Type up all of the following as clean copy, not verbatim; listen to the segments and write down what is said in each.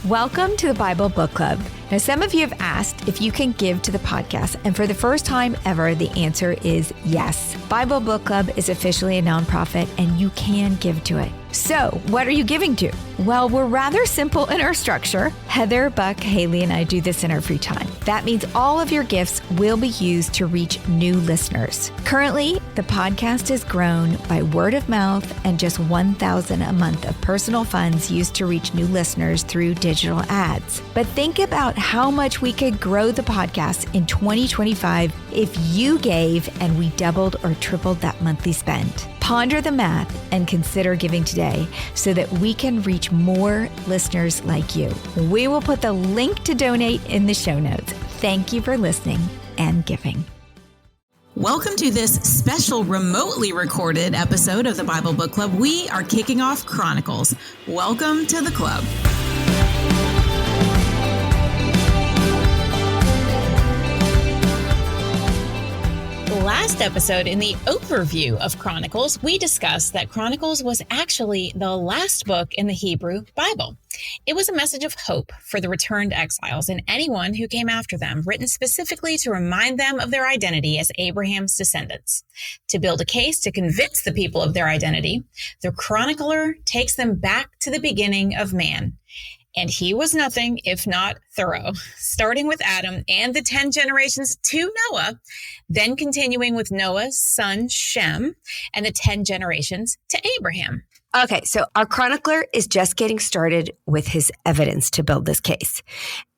Welcome to the Bible Book Club. Now, some of you have asked if you can give to the podcast, and for the first time ever, the answer is yes. Bible Book Club is officially a nonprofit, and you can give to it. So, what are you giving to? Well, we're rather simple in our structure. Heather, Buck, Haley, and I do this in our free time. That means all of your gifts will be used to reach new listeners. Currently, the podcast has grown by word of mouth and just $1,000 a month of personal funds used to reach new listeners through digital ads. But think about how much we could grow the podcast in 2025 if you gave and we doubled or tripled that monthly spend. Ponder the math and consider giving today so that we can reach more listeners like you. We will put the link to donate in the show notes. Thank you for listening and giving. Welcome to this special remotely recorded episode of the Bible Book Club. We are kicking off Chronicles. Welcome to the club. Last episode, in the overview of Chronicles, we discussed that Chronicles was actually the last book in the Hebrew Bible. It was a message of hope for the returned exiles and anyone who came after them, written specifically to remind them of their identity as Abraham's descendants. To build a case to convince the people of their identity, the chronicler takes them back to the beginning of man. And he was nothing if not thorough, starting with Adam and the 10 generations to Noah, then continuing with Noah's son Shem and the 10 generations to Abraham. Okay, so our chronicler is just getting started with his evidence to build this case.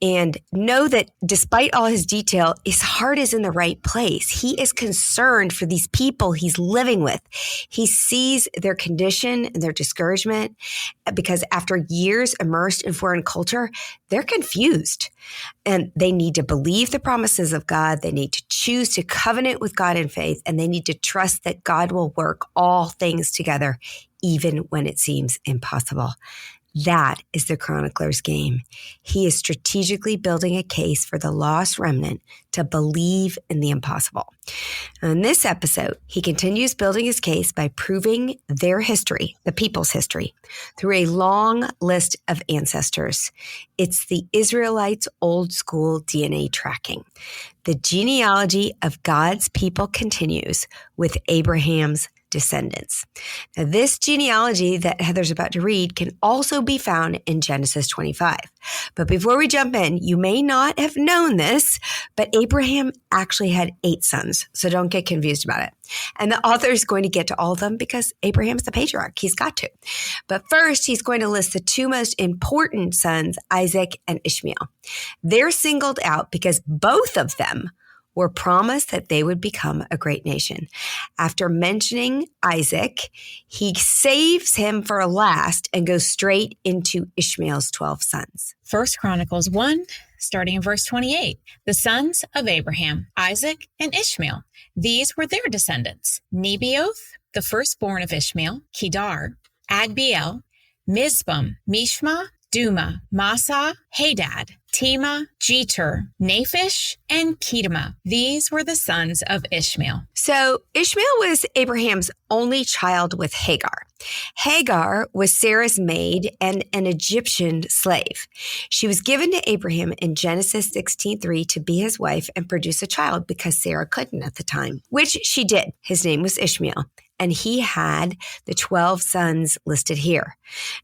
And know that despite all his detail, his heart is in the right place. He is concerned for these people he's living with. He sees their condition and their discouragement because after years immersed in foreign culture, they're confused. And they need to believe the promises of God. They need to choose to covenant with God in faith. And they need to trust that God will work all things together, even when it seems impossible. That is the chronicler's game. He is strategically building a case for the lost remnant to believe in the impossible. In this episode, he continues building his case by proving their history, the people's history, through a long list of ancestors. It's the Israelites' old school DNA tracking. The genealogy of God's people continues with Abraham's descendants. Now, this genealogy that Heather's about to read can also be found in Genesis 25. But before we jump in, you may not have known this, but Abraham actually had 8 sons, so don't get confused about it. And the author is going to get to all of them because Abraham's the patriarch. He's got to. But first, he's going to list the 2 most important sons, Isaac and Ishmael. They're singled out because both of them were promised that they would become a great nation. After mentioning Isaac, he saves him for last and goes straight into Ishmael's 12 sons. 1 Chronicles 1, starting in verse 28. The sons of Abraham, Isaac, and Ishmael. These were their descendants: Nebaioth, the firstborn of Ishmael, Kedar, Agbiel, Mizpam, Mishma, Duma, Massa, Hadad, Tema, Jeter, Naphish, and Kedema. These were the sons of Ishmael. So Ishmael was Abraham's only child with Hagar. Hagar was Sarah's maid and an Egyptian slave. She was given to Abraham in Genesis 16:3 to be his wife and produce a child because Sarah couldn't at the time, which she did. His name was Ishmael. And he had the 12 sons listed here.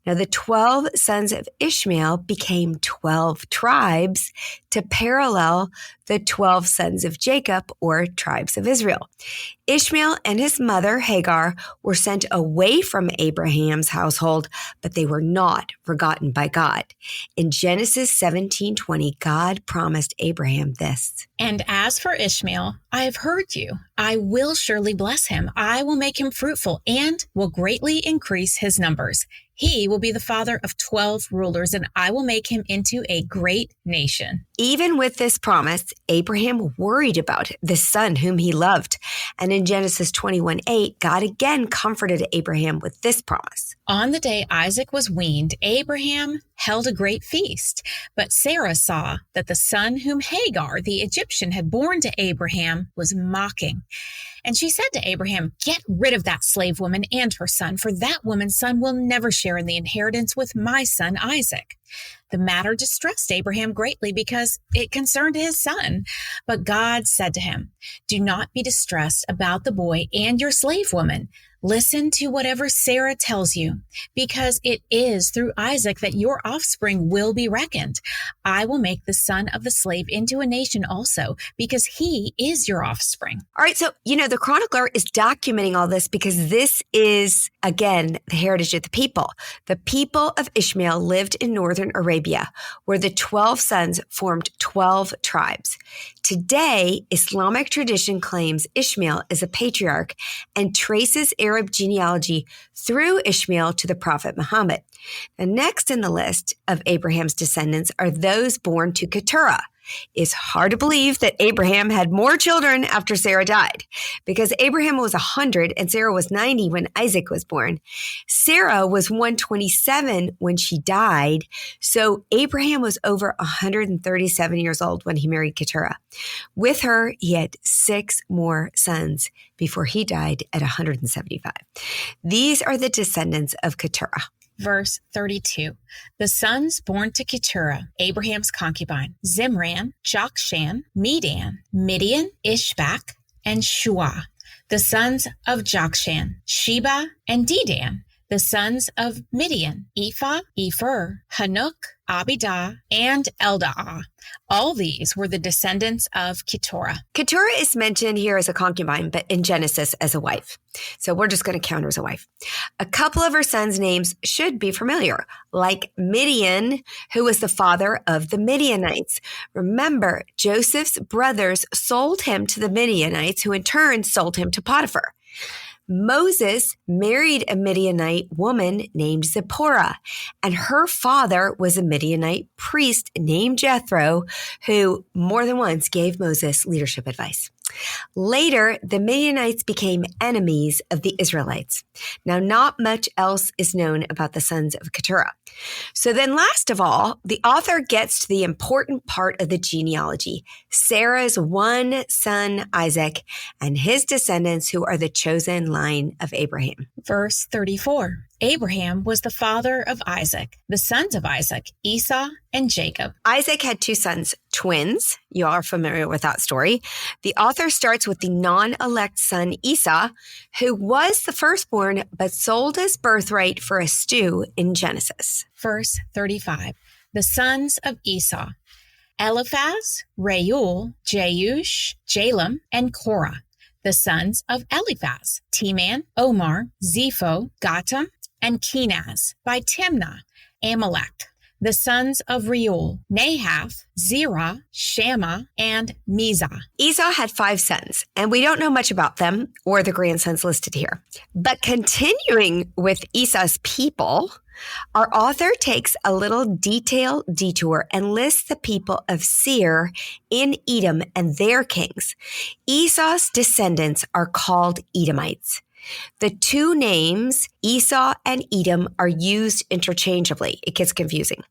Now, the 12 sons of Ishmael became 12 tribes to parallel the 12 sons of Jacob, or tribes of Israel. Ishmael and his mother, Hagar, were sent away from Abraham's household, but they were not forgotten by God. In Genesis 17:20, God promised Abraham this. And as for Ishmael, I have heard you. I will surely bless him. I will make him fruitful and will greatly increase his numbers. He will be the father of 12 rulers, and I will make him into a great nation. Even with this promise, Abraham worried about the son whom he loved. And in Genesis 21:8, God again comforted Abraham with this promise. On the day Isaac was weaned, Abraham held a great feast. But Sarah saw that the son whom Hagar, the Egyptian, had borne to Abraham was mocking. And she said to Abraham, "Get rid of that slave woman and her son, for that woman's son will never share in the inheritance with my son Isaac." The matter distressed Abraham greatly because it concerned his son. But God said to him, "Do not be distressed about the boy and your slave woman. Listen to whatever Sarah tells you, because it is through Isaac that your offspring will be reckoned. I will make the son of the slave into a nation also, because he is your offspring." All right. So, the Chronicler is documenting all this because this is, again, the heritage of the people. The people of Ishmael lived in northern Arabia, where the 12 sons formed 12 tribes. Today, Islamic tradition claims Ishmael is a patriarch and traces Arab genealogy through Ishmael to the Prophet Muhammad. The next in the list of Abraham's descendants are those born to Keturah. It's hard to believe that Abraham had more children after Sarah died, because Abraham was 100 and Sarah was 90 when Isaac was born. Sarah was 127 when she died, so Abraham was over 137 years old when he married Keturah. With her, he had 6 more sons before he died at 175. These are the descendants of Keturah. Verse 32, the sons born to Keturah, Abraham's concubine, Zimran, Jokshan, Medan, Midian, Ishbak, and Shua. The sons of Jokshan, Sheba, and Dedan. The sons of Midian, Ephah, Epher, Hanuk, Abidah, and Eldaah. All these were the descendants of Keturah. Keturah is mentioned here as a concubine, but in Genesis as a wife. So we're just going to count her as a wife. A couple of her sons' names should be familiar, like Midian, who was the father of the Midianites. Remember, Joseph's brothers sold him to the Midianites, who in turn sold him to Potiphar. Moses married a Midianite woman named Zipporah, and her father was a Midianite priest named Jethro, who more than once gave Moses leadership advice. Later, the Midianites became enemies of the Israelites. Now, not much else is known about the sons of Keturah. So then last of all, the author gets to the important part of the genealogy, Sarah's one son, Isaac, and his descendants who are the chosen line of Abraham. Verse 34, Abraham was the father of Isaac, the sons of Isaac, Esau and Jacob. Isaac had 2 sons, twins. You are familiar with that story. The author starts with the non-elect son Esau, who was the firstborn but sold his birthright for a stew in Genesis. Verse 35, the sons of Esau, Eliphaz, Reuel, Jeush, Jalem, and Korah. The sons of Eliphaz, Teman, Omar, Zepho, Gatam, and Kenaz, by Timnah, Amalek. The sons of Reuel, Nahath, Zerah, Shammah, and Mizah. Esau had 5 sons, and we don't know much about them or the grandsons listed here. But continuing with Esau's people, our author takes a little detailed detour and lists the people of Seir in Edom and their kings. Esau's descendants are called Edomites. The 2 names, Esau and Edom, are used interchangeably. It gets confusing.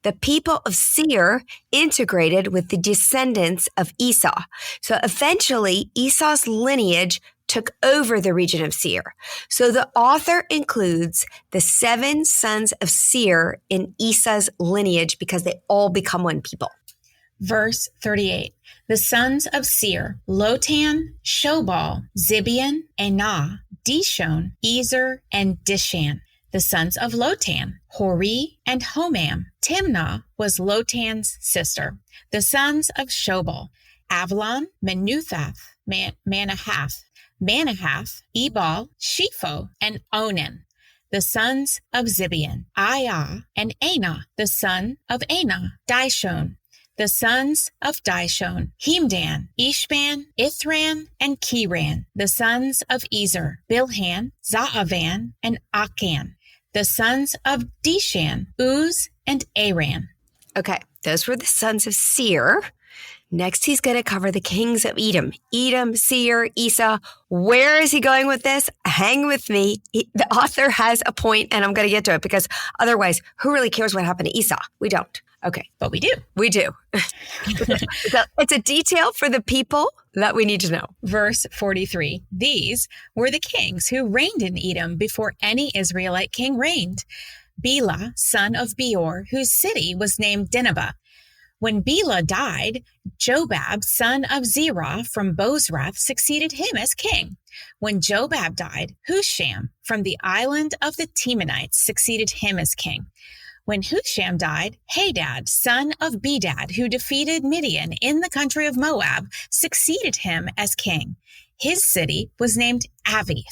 The people of Seir integrated with the descendants of Esau. So eventually, Esau's lineage took over the region of Seir. So the author includes the 7 sons of Seir in Esau's lineage because they all become one people. Verse 38, the sons of Seir, Lotan, Shobal, Zibeon, Anah, Dishon, Ezer, and Dishan. The sons of Lotan, Hori, and Homam. Timnah was Lotan's sister. The sons of Shobal, Avalon, Menuthath, Manahath, Ebal, Shepho, and Onan. The sons of Zibeon, Aiah, and Anah. The son of Anah, Dishon. The sons of Dishon, Hemdan, Ishban, Ithran, and Kiran. The sons of Ezer, Bilhan, Zaavan, and Akan. The sons of Dishan, Uz, and Aran. Okay, those were the sons of Seir. Next, he's going to cover the kings of Edom. Edom, Seir, Esau. Where is he going with this? Hang with me. The author has a point, and I'm going to get to it because otherwise, who really cares what happened to Esau? We don't. Okay. But we do. We do. So it's a detail for the people that we need to know. Verse 43, these were the kings who reigned in Edom before any Israelite king reigned. Bela, son of Beor, whose city was named Dinhabah. When Bela died, Jobab, son of Zerah from Bozrath, succeeded him as king. When Jobab died, Husham from the island of the Temanites succeeded him as king. When Husham died, Hadad, son of Bedad, who defeated Midian in the country of Moab, succeeded him as king. His city was named Avith.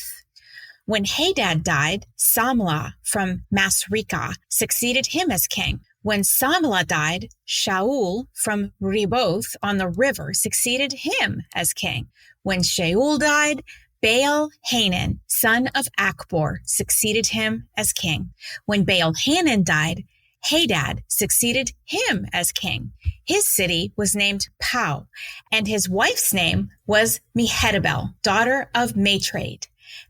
When Hadad died, Samlah from Masrekah succeeded him as king. When Samlah died, Shaul from Reboth on the river succeeded him as king. When Shaul died, Baal-Hanan, son of Akbor, succeeded him as king. When Baal-Hanan died, Hadad succeeded him as king. His city was named Pau, and his wife's name was Mehetabel, daughter of Matred,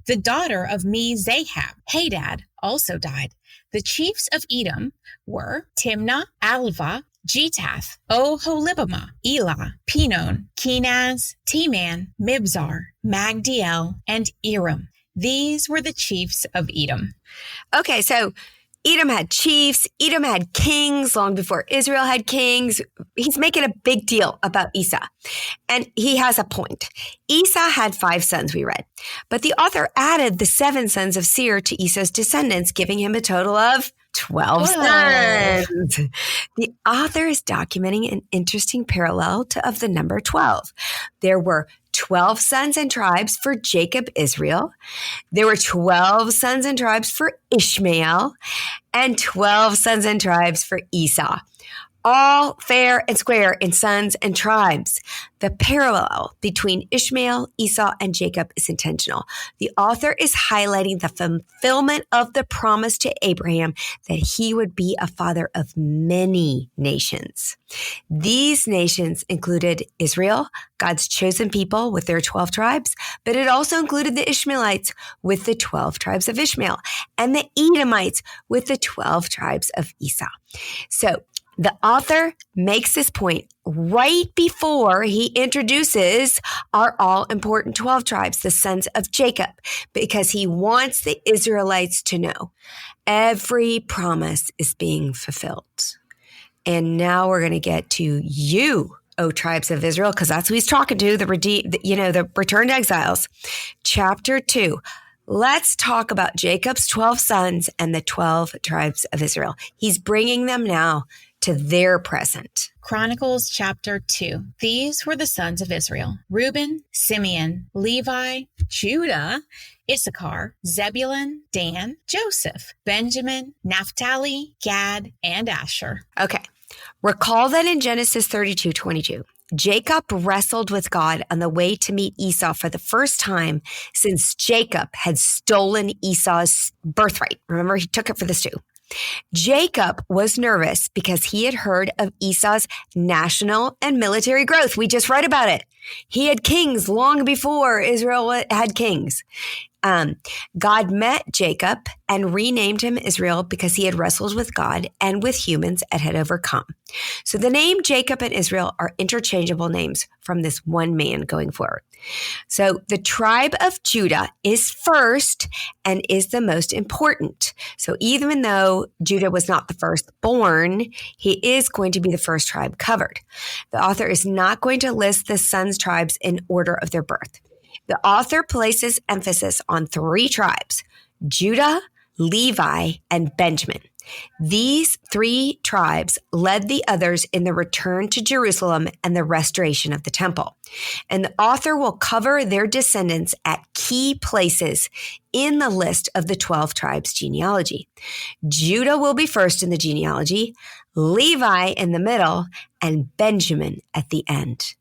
the daughter of Me-Zahab. Hadad also died. The chiefs of Edom were Timnah, Alva, Jetath, Oholibamah, Elah, Pinon, Kenaz, Teman, Mibzar, Magdiel, and Iram. These were the chiefs of Edom. Okay, so Edom had chiefs. Edom had kings long before Israel had kings. He's making a big deal about Esau. And he has a point. Esau had 5 sons, we read. But the author added the 7 sons of Seir to Esau's descendants, giving him a total of 12 sons. The author is documenting an interesting parallel of the number 12. There were 12 sons and tribes for Jacob, Israel. There were 12 sons and tribes for Ishmael and 12 sons and tribes for Esau. All fair and square in sons and tribes. The parallel between Ishmael, Esau, and Jacob is intentional. The author is highlighting the fulfillment of the promise to Abraham that he would be a father of many nations. These nations included Israel, God's chosen people with their 12 tribes, but it also included the Ishmaelites with the 12 tribes of Ishmael and the Edomites with the 12 tribes of Esau. So the author makes this point right before he introduces our all-important 12 tribes, the sons of Jacob, because he wants the Israelites to know every promise is being fulfilled. And now we're going to get to you, O tribes of Israel, because that's who he's talking to, the returned exiles. Chapter 2. Let's talk about Jacob's 12 sons and the 12 tribes of Israel. He's bringing them now to their present. Chronicles chapter 2. These were the sons of Israel: Reuben, Simeon, Levi, Judah, Issachar, Zebulun, Dan, Joseph, Benjamin, Naphtali, Gad, and Asher. Okay. Recall that in Genesis 32:22, Jacob wrestled with God on the way to meet Esau for the first time since Jacob had stolen Esau's birthright. Remember, he took it for the stew. Jacob was nervous because he had heard of Esau's national and military growth. We just read about it. He had kings long before Israel had kings. God met Jacob and renamed him Israel because he had wrestled with God and with humans and had overcome. So the name Jacob and Israel are interchangeable names from this one man going forward. So the tribe of Judah is first and is the most important. So even though Judah was not the firstborn, he is going to be the first tribe covered. The author is not going to list the sons' tribes in order of their birth. The author places emphasis on 3 tribes: Judah, Levi, and Benjamin. These 3 tribes led the others in the return to Jerusalem and the restoration of the temple. And the author will cover their descendants at key places in the list of the 12 tribes genealogy. Judah will be first in the genealogy, Levi in the middle, and Benjamin at the end.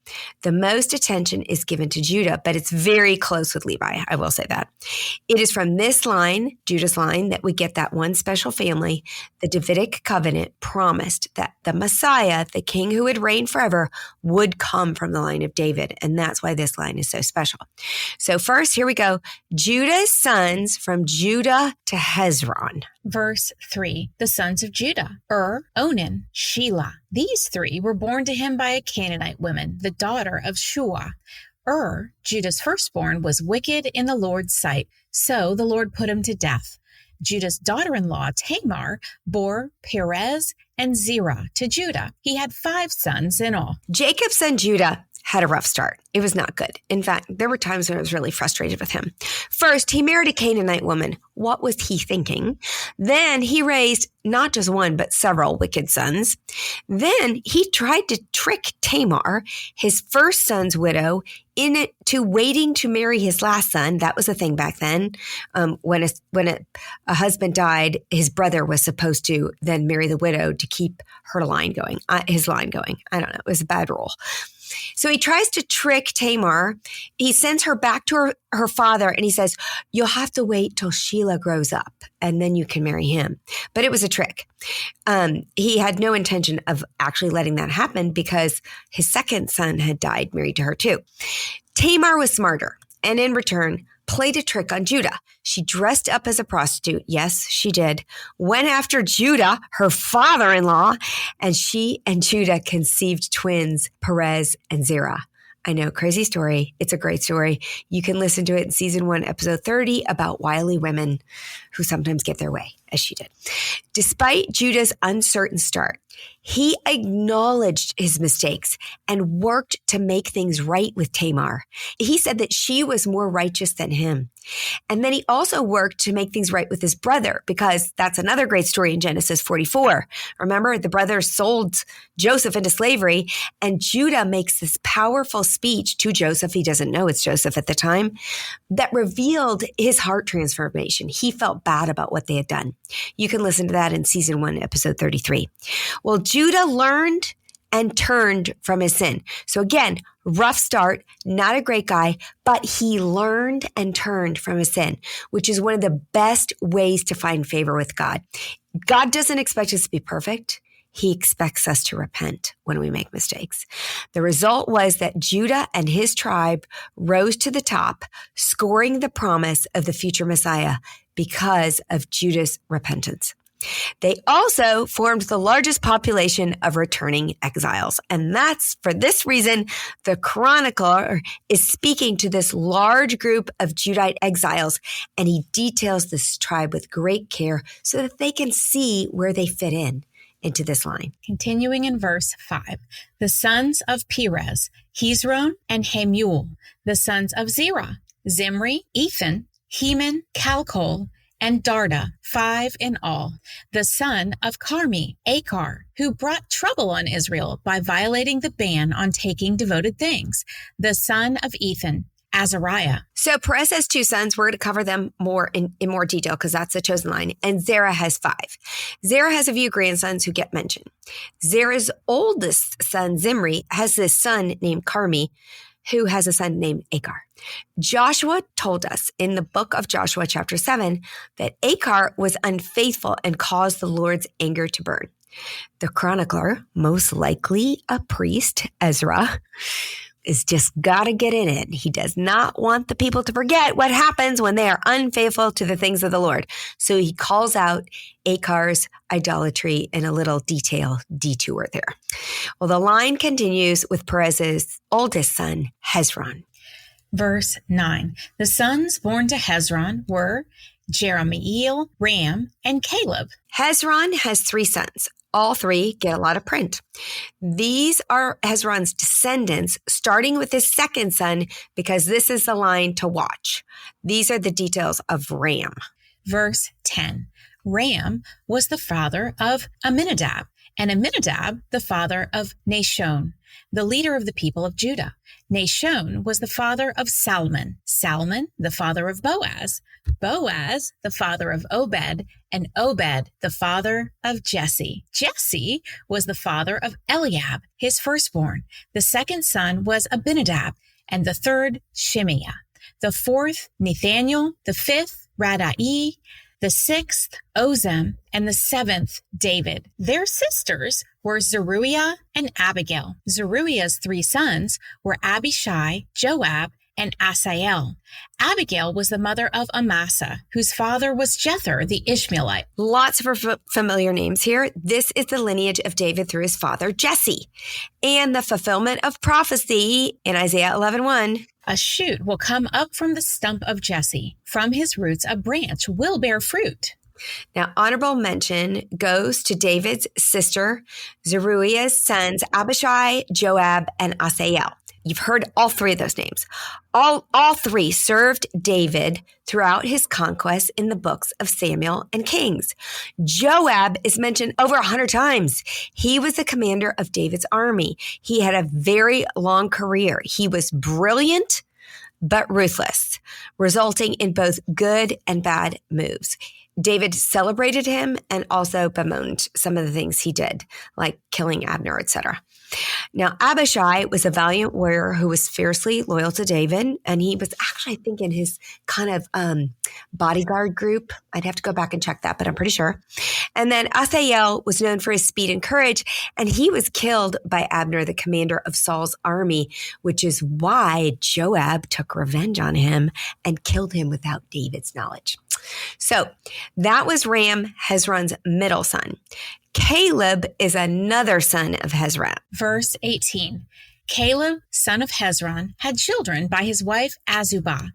The most attention is given to Judah, but it's very close with Levi. I will say that. It is from this line, Judah's line, that we get that one special family. The Davidic covenant promised that the Messiah, the king who would reign forever, would come from the line of David. And that's why this line is so special. So first, here we go. Judah's sons sons from Judah to Hezron. Verse 3, the sons of Judah, Onan, Shelah. These three were born to him by a Canaanite woman, the daughter of Shua. Judah's firstborn, was wicked in the Lord's sight, so the Lord put him to death. Judah's daughter-in-law, Tamar, bore Perez and Zerah to Judah. He had 5 sons in all. Jacob's son Judah had a rough start. It was not good. In fact, there were times when I was really frustrated with him. First, he married a Canaanite woman. What was he thinking? Then he raised not just one, but several wicked sons. Then he tried to trick Tamar, his first son's widow, into waiting to marry his last son. That was a thing back then. When a husband died, his brother was supposed to then marry the widow to keep her line going, his line going. I don't know. It was a bad rule. So he tries to trick Tamar. He sends her back to her father and he says, you'll have to wait till Shelah grows up and then you can marry him. But it was a trick. He had no intention of actually letting that happen because his second son had died married to her too. Tamar was smarter and in return played a trick on Judah. She dressed up as a prostitute. Yes, she did. Went after Judah, her father-in-law, and she and Judah conceived twins, Perez and Zerah. I know, crazy story. It's a great story. You can listen to it in season 1, episode 30 about wily women who sometimes get their way, as she did. Despite Judah's uncertain start, he acknowledged his mistakes and worked to make things right with Tamar. He said that she was more righteous than him. And then he also worked to make things right with his brother, because that's another great story in Genesis 44. Remember, the brothers sold Joseph into slavery, and Judah makes this powerful speech to Joseph. He doesn't know it's Joseph at the time, that revealed his heart transformation. He felt bad about what they had done. You can listen to that in season 1, episode 33. Well, Judah learned and turned from his sin. So again, rough start, not a great guy, but he learned and turned from his sin, which is one of the best ways to find favor with God. God doesn't expect us to be perfect. He expects us to repent when we make mistakes. The result was that Judah and his tribe rose to the top, scoring the promise of the future Messiah because of Judah's repentance. They also formed the largest population of returning exiles. And that's for this reason, the Chronicler is speaking to this large group of Judite exiles, and he details this tribe with great care so that they can see where they fit into this line. Continuing in verse 5, the sons of Perez, Hezron and Hamuel, the sons of Zerah, Zimri, Ethan, Heman, Calcol, and Darda, 5 in all, the son of Carmi, Achar, who brought trouble on Israel by violating the ban on taking devoted things, the son of Ethan, Azariah. So Perez has 2 sons. We're going to cover them more in more detail because that's the chosen line. And Zerah has 5. Zerah has a few grandsons who get mentioned. Zerah's oldest son, Zimri, has this son named Carmi, who has a son named Achar. Joshua told us in the book of Joshua, chapter 7, that Achar was unfaithful and caused the Lord's anger to burn. The chronicler, most likely a priest, Ezra, is just got to get in it. He does not want the people to forget what happens when they are unfaithful to the things of the Lord. So he calls out Achar's idolatry in a little detour there. Well, the line continues with Perez's oldest son, Hezron. Verse 9, the sons born to Hezron were Jerahmeel, Ram, and Caleb. Hezron has 3 sons. All 3 get a lot of print. These are Hezron's descendants, starting with his second son, because this is the line to watch. These are the details of Ram. Verse 10, Ram was the father of Amminadab, and Amminadab the father of Nashon, the leader of the people of Judah. Nashon was the father of Salmon, Salmon the father of Boaz, Boaz the father of Obed, and Obed the father of Jesse. Jesse was the father of Eliab, his firstborn. The second son was Abinadab, and the third Shimea. The fourth Nathaniel, the fifth Radai, the 6th, Ozem, and the 7th, David. Their sisters were Zeruiah and Abigail. Zeruiah's 3 sons were Abishai, Joab, and Asael. Abigail was the mother of Amasa, whose father was Jether the Ishmaelite. Lots of familiar names here. This is the lineage of David through his father, Jesse, and the fulfillment of prophecy in Isaiah 11:1. A shoot will come up from the stump of Jesse. From his roots, a branch will bear fruit. Now, honorable mention goes to David's sister, Zeruiah's sons, Abishai, Joab, and Asael. You've heard all three of those names. All three served David throughout his conquests in the books of Samuel and Kings. Joab is mentioned over 100 times. He was the commander of David's army. He had a very long career. He was brilliant, but ruthless, resulting in both good and bad moves. David celebrated him and also bemoaned some of the things he did, like killing Abner, etc. Now, Abishai was a valiant warrior who was fiercely loyal to David, and he was actually, I think, in his kind of bodyguard group. I'd have to go back and check that, but I'm pretty sure. And then Asael was known for his speed and courage, and he was killed by Abner, the commander of Saul's army, which is why Joab took revenge on him and killed him without David's knowledge. So that was Ram, Hezron's middle son. Caleb is another son of Hezron. Verse 18. Caleb, son of Hezron, had children by his wife Azubah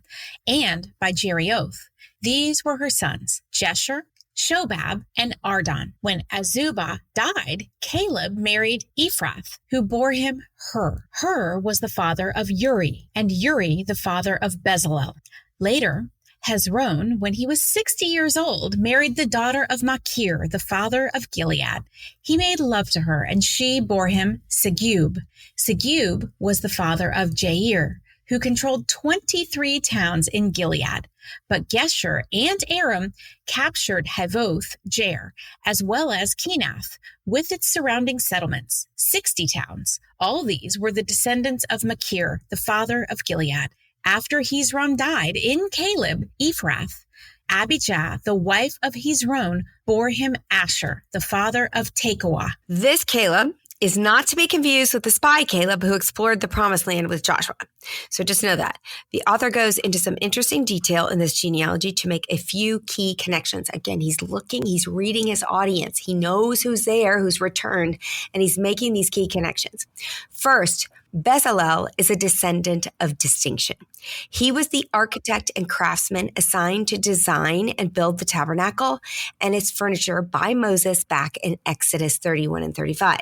and by Jerioth. These were her sons, Jesher, Shobab, and Ardon. When Azubah died, Caleb married Ephrath, who bore him Hur. Hur was the father of Uri, and Uri the father of Bezalel. Later, Hezron, when he was 60 years old, married the daughter of Machir, the father of Gilead. He made love to her, and she bore him Segub. Segub was the father of Jair, who controlled 23 towns in Gilead. But Gesher and Aram captured Havoth Jair, as well as Kenath, with its surrounding settlements, 60 towns. All these were the descendants of Machir, the father of Gilead. After Hezron died in Caleb, Ephrath, Abijah, the wife of Hezron, bore him Asher, the father of Tekoa. This Caleb is not to be confused with the spy Caleb who explored the promised land with Joshua. So just know that. The author goes into some interesting detail in this genealogy to make a few key connections. Again, he's reading his audience. He knows who's there, who's returned, and he's making these key connections. First, Bezalel is a descendant of distinction. He was the architect and craftsman assigned to design and build the tabernacle and its furniture by Moses back in Exodus 31 and 35.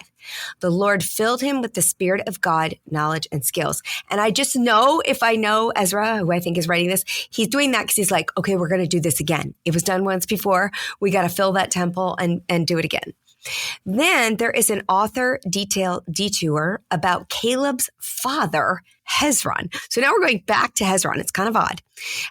The Lord filled him with the Spirit of God, knowledge, and skills. And I just know, if I know Ezra, who I think is writing this, he's doing that because he's like, okay, we're going to do this again. It was done once before. We got to fill that temple and do it again. Then there is an author detour about Caleb's father, Hezron. So now we're going back to Hezron. It's kind of odd.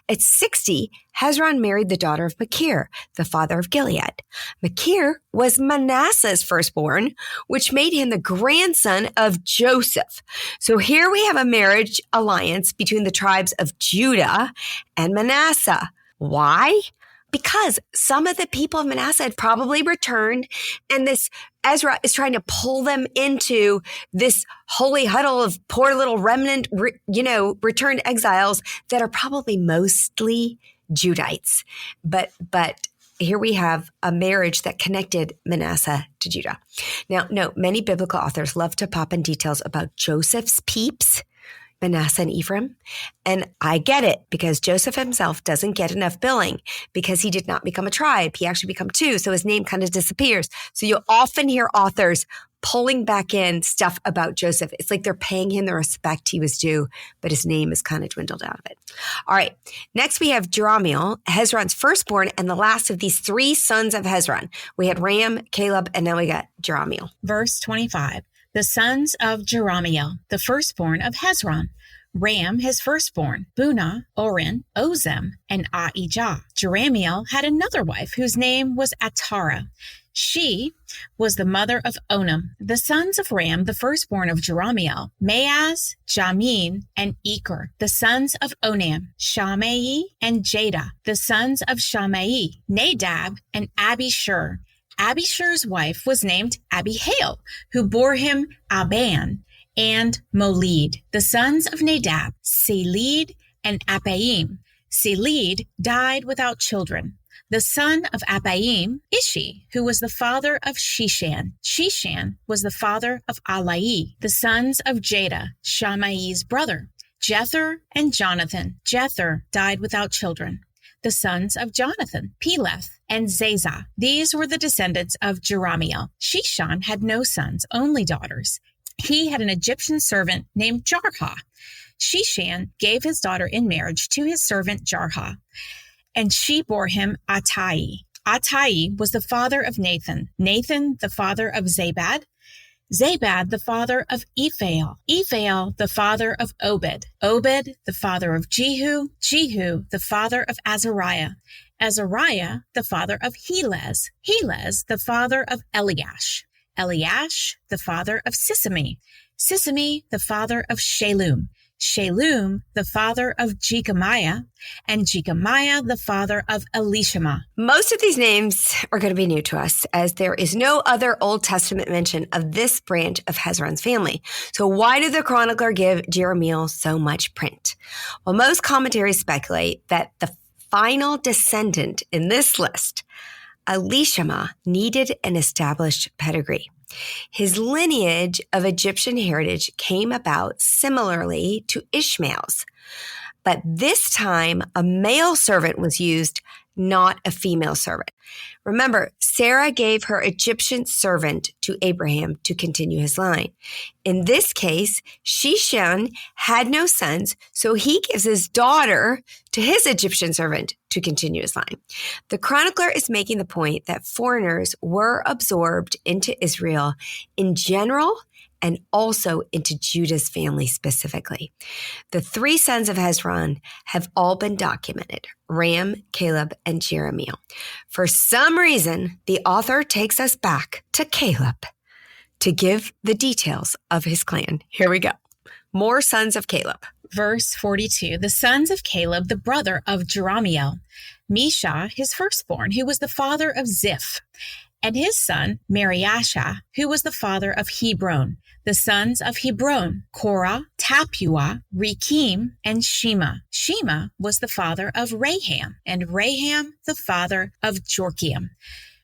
At 60, Hezron married the daughter of Machir, the father of Gilead. Machir was Manasseh's firstborn, which made him the grandson of Joseph. So here we have a marriage alliance between the tribes of Judah and Manasseh. Why? Because some of the people of Manasseh had probably returned, and this Ezra is trying to pull them into this holy huddle of poor little remnant, returned exiles that are probably mostly Judites. But here we have a marriage that connected Manasseh to Judah. Now, note, many biblical authors love to pop in details about Joseph's peeps, Manasseh and Ephraim. And I get it, because Joseph himself doesn't get enough billing because he did not become a tribe. He actually became two. So his name kind of disappears. So you'll often hear authors pulling back in stuff about Joseph. It's like they're paying him the respect he was due, but his name is kind of dwindled out of it. All right. Next, we have Jerahmeel, Hezron's firstborn and the last of these three sons of Hezron. We had Ram, Caleb, and now we got Jerahmeel. Verse 25. The sons of Jerahmeel, the firstborn of Hezron. Ram, his firstborn, Bunah, Oren, Ozem, and Ahijah. Jerahmeel had another wife whose name was Atara. She was the mother of Onam. The sons of Ram, the firstborn of Jerahmeel, Maaz, Jamin, and Eker. The sons of Onam, Shammai and Jada. The sons of Shammai, Nadab and Abishur. Abishur's wife was named Abihail, who bore him Aban, and Molid. The sons of Nadab, Seled and Appaim. Seled died without children. The son of Appaim, Ishi, who was the father of Shishan. Shishan was the father of Alai. The sons of Jada, Shammai's brother, Jether and Jonathan. Jether died without children. The sons of Jonathan, Peleth and Zazah. These were the descendants of Jerahmeel. Shishan had no sons, only daughters. He had an Egyptian servant named Jarha. Shishan gave his daughter in marriage to his servant Jarha, and she bore him Attai. Attai was the father of Nathan. Nathan, the father of Zabad. Zabad, the father of Ephael. Ephael, the father of Obed. Obed, the father of Jehu. Jehu, the father of Azariah. Azariah, the father of Helez. Helez, the father of Eliash. Eliash, the father of Sisimi. Sisimi, the father of Shalum. Shalum, the father of Jechamiah, and Jechamiah, the father of Elishama. Most of these names are going to be new to us, as there is no other Old Testament mention of this branch of Hezron's family. So why did the chronicler give Jerahmeel so much print? Well, most commentaries speculate that the final descendant in this list, Elishama, needed an established pedigree. His lineage of Egyptian heritage came about similarly to Ishmael's, but this time a male servant was used, not a female servant. Remember, Sarah gave her Egyptian servant to Abraham to continue his line. In this case, Shishan had no sons, so he gives his daughter to his Egyptian servant to continue his line. The chronicler is making the point that foreigners were absorbed into Israel in general and also into Judah's family specifically. The three sons of Hezron have all been documented: Ram, Caleb, and Jerahmeel. For some reason, the author takes us back to Caleb to give the details of his clan. Here we go. More sons of Caleb. Verse 42, the sons of Caleb, the brother of Jerahmeel. Misha, his firstborn, who was the father of Ziph, and his son, Mariashah, who was the father of Hebron. The sons of Hebron, Korah, Tapua, Rekem, and Shema. Shema was the father of Raham, and Raham the father of Jorkiam.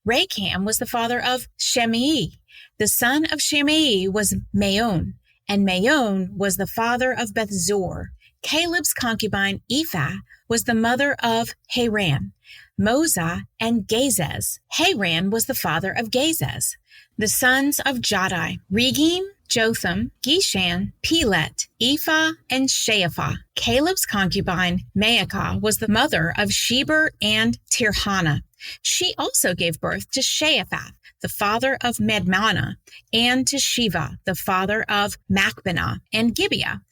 Recham was the father of Shimei. The son of Shimei was Maon, and Maon was the father of Bethzor. Caleb's concubine Ephah was the mother of Haran, Moza, and Gazez. Haran was the father of Gazez. The sons of Jadai, Regem, Jotham, Geshan, Pelet, Ephah, and Sheaphah. Caleb's concubine Maacah was the mother of Sheber and Tirhana. She also gave birth to Sheaphath, the father of Madmannah, and to Shiva, the father of Machbenah and Gibeah.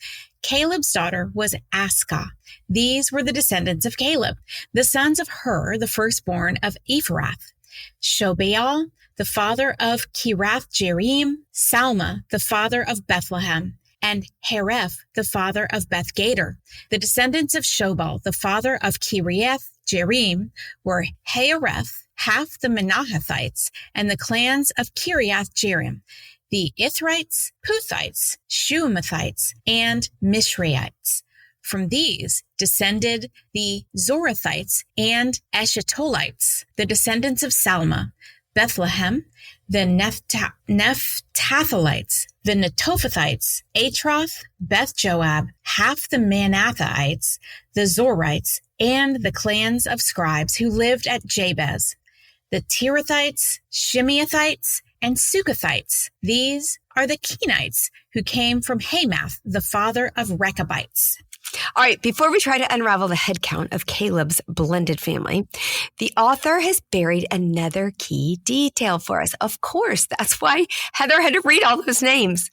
Caleb's daughter was Askah. These were the descendants of Caleb, the sons of Hur, the firstborn of Ephrath, Shobaal, the father of Kirath Jearim, Salma, the father of Bethlehem, and Hareph, the father of Beth-Gader. The descendants of Shobal, the father of Kiriath Jearim, were Hareph, half the Manahathites, and the clans of Kiriath Jearim, the Ithrites, Puthites, Shumathites, and Mishraites. From these descended the Zorathites and Eshetolites, the descendants of Salma, Bethlehem, the Nephthathalites, the Netophathites, Atroth, Beth Joab, half the Manassaites, the Zorites, and the clans of scribes who lived at Jabez, the Tirathites, Shimeathites, and Sukathites. These are the Kenites who came from Hamath, the father of Rechabites. All right, before we try to unravel the headcount of Caleb's blended family, the author has buried another key detail for us. Of course, that's why Heather had to read all those names.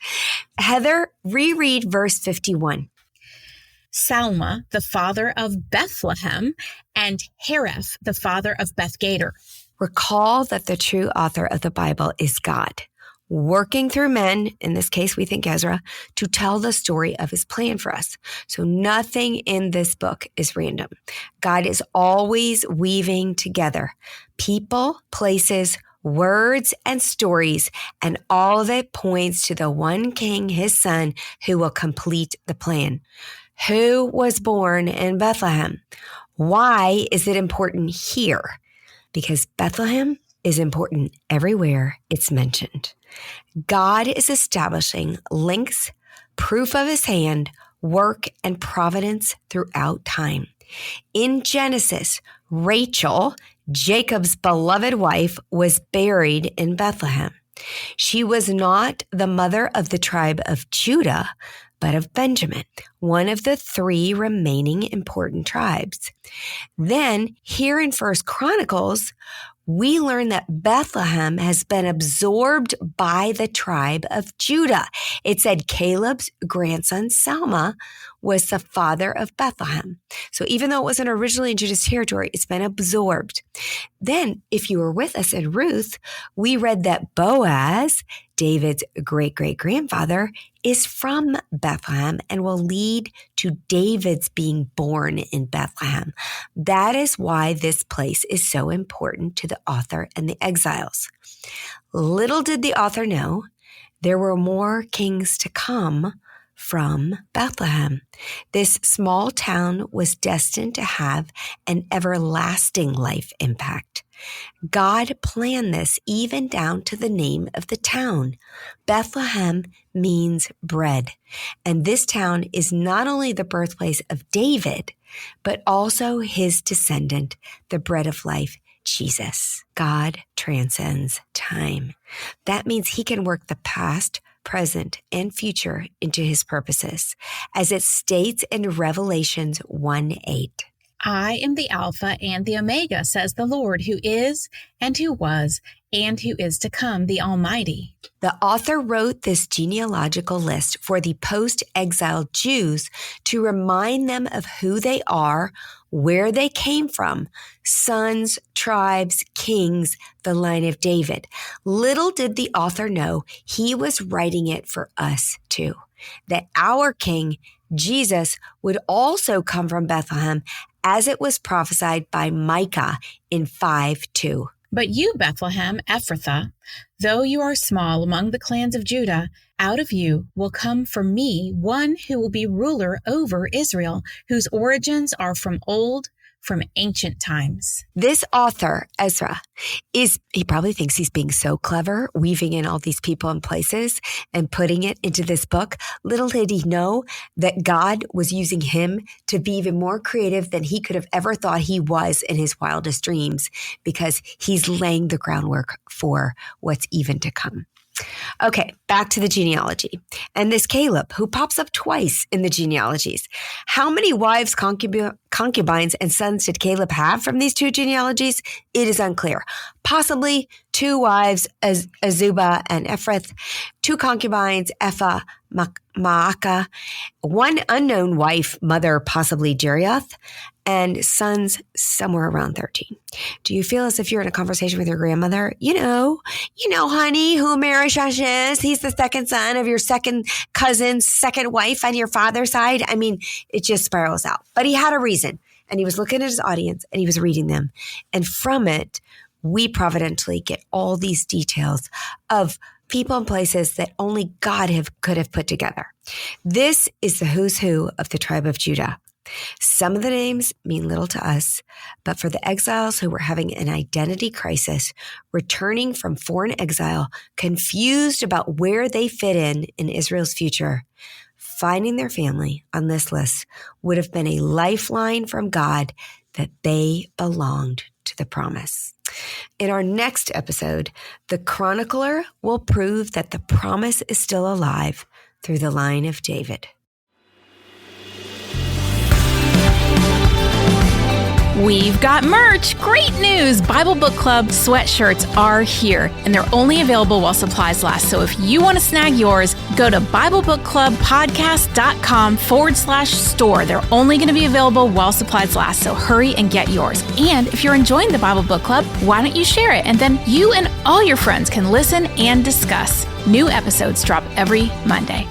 Heather, reread verse 51. Salma, the father of Bethlehem, and Hareph, the father of Beth-Gader. Recall that the true author of the Bible is God, working through men, in this case we think Ezra, to tell the story of his plan for us. So nothing in this book is random. God is always weaving together people, places, words and stories, and all of it points to the one king, his son, who will complete the plan. Who was born in Bethlehem? Why is it important here? Because Bethlehem is important everywhere it's mentioned. God is establishing links, proof of his hand, work, and providence throughout time. In Genesis, Rachel, Jacob's beloved wife, was buried in Bethlehem. She was not the mother of the tribe of Judah, but of Benjamin, one of the 3 remaining important tribes. Then, here in 1 Chronicles, we learn that Bethlehem has been absorbed by the tribe of Judah. It said Caleb's grandson, Salma, was the father of Bethlehem. So even though it wasn't originally in Judah's territory, it's been absorbed. Then, if you were with us in Ruth, we read that Boaz, David's great-great-grandfather, is from Bethlehem and will lead to David's being born in Bethlehem. That is why this place is so important to the author and the exiles. Little did the author know, there were more kings to come from Bethlehem. This small town was destined to have an everlasting life impact. God planned this even down to the name of the town. Bethlehem means bread. And this town is not only the birthplace of David, but also his descendant, the bread of life, Jesus. God transcends time. That means he can work the past, present, and future into his purposes, as it states in Revelations 1:8. I am the Alpha and the Omega, says the Lord, who is and who was and who is to come, the Almighty. The author wrote this genealogical list for the post-exile Jews to remind them of who they are, where they came from, sons, tribes, kings, the line of David. Little did the author know he was writing it for us too, that our king, Jesus, would also come from Bethlehem, as it was prophesied by Micah in 5:2. But you, Bethlehem Ephrathah, though you are small among the clans of Judah, out of you will come for me one who will be ruler over Israel, whose origins are from ancient times. This author, Ezra, he probably thinks he's being so clever, weaving in all these people and places and putting it into this book. Little did he know that God was using him to be even more creative than he could have ever thought he was in his wildest dreams, because he's laying the groundwork for what's even to come. Okay, back to the genealogy. And this Caleb, who pops up twice in the genealogies. How many wives, concubines, and sons did Caleb have from these 2 genealogies? It is unclear. Possibly 2 wives, Azubah and Ephrath, 2 concubines, Ephah, Maacah, 1 unknown wife, mother, possibly Jerioth, and sons somewhere around 13. Do you feel as if you're in a conversation with your grandmother? You know, honey, who Merishah is. He's the second son of your second cousin's second wife on your father's side. I mean, it just spirals out. But he had a reason, and he was looking at his audience, and he was reading them. And from it, we providentially get all these details of people and places that only God could have put together. This is the who's who of the tribe of Judah. Some of the names mean little to us, but for the exiles who were having an identity crisis, returning from foreign exile, confused about where they fit in Israel's future, finding their family on this list would have been a lifeline from God that they belonged to the promise. In our next episode, the Chronicler will prove that the promise is still alive through the line of David. We've got merch! Great news! Bible Book Club sweatshirts are here, and they're only available while supplies last. So if you want to snag yours, go to BibleBookClubPodcast.com/store. They're only going to be available while supplies last, so hurry and get yours. And if you're enjoying the Bible Book Club, why don't you share it? And then you and all your friends can listen and discuss. New episodes drop every Monday.